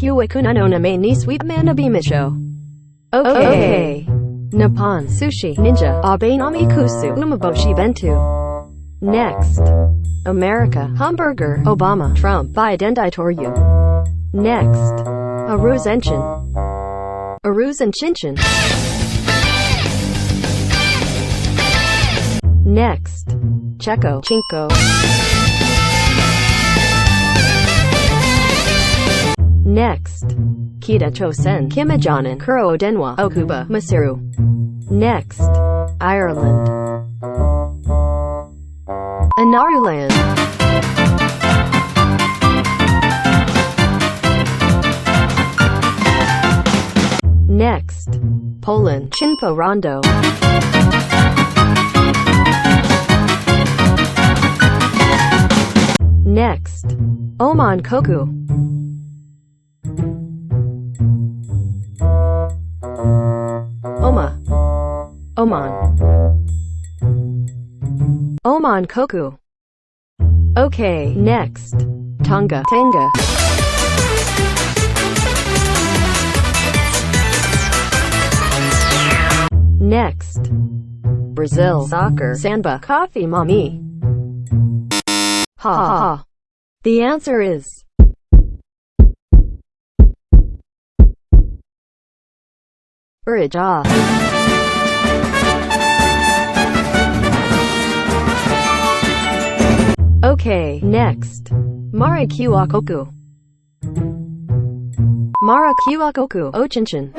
Kiwi kuna no name ni sweet manabimisho. Okay. Nippon sushi ninja abe nami kusu umaboshi bentu. Next. America hamburger Obama Trump Biden Toru. Next. Aruzenchin. Aruzenchinchin. Next. Checo Chinko. Next. Kita Chosen Kimajanan Kuro Denwa Okuba Masiru. Next. Ireland. Anaruland. Next. Poland Chinpo Rondo. Next. Oman Koku. Oman. Oman Koku. Okay, next. Tonga Tenga. Next. Brazil Soccer Samba Coffee Mommy. Ha ha ha. The answer is Burija. Okay, next. Mara Kiwakoku. Mara Kiwakoku Ochinchin.